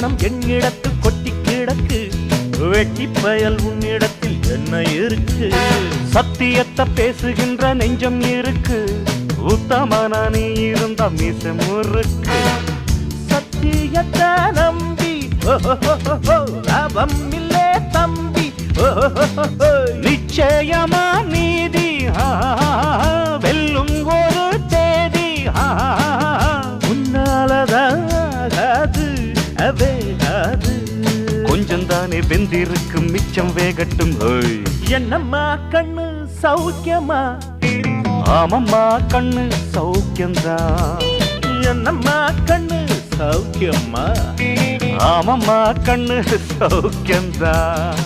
பணம் என்னிடத்து கொட்டி கிடக்கு, வெட்டி பயல் உன்னிடத்தில் என்ன இருக்கு? சத்தியத்தை பேசுகின்ற நெஞ்சம் இருக்கு, உத்தமன நீ இருந்த மீச முறுக்கு. சத்தியத்தை நம்பி லாபம் இல்லே தம்பி, நிச்சயமா நீதி வெல்லும் ஒரு தேதி. உன்னாலதாகாது அவேகாது, கொஞ்சம் தானே வெந்திருக்கும் மிச்சம் வேகட்டும். என்னம்மா கண்ணு சௌக்கியமா? ஆமம்மா கண்ணு சௌக்கியம்தான். என்னம்மா கண்ணு சௌக்கியமா? ஆமம்மா கண்ணு சௌக்கியம்தான்.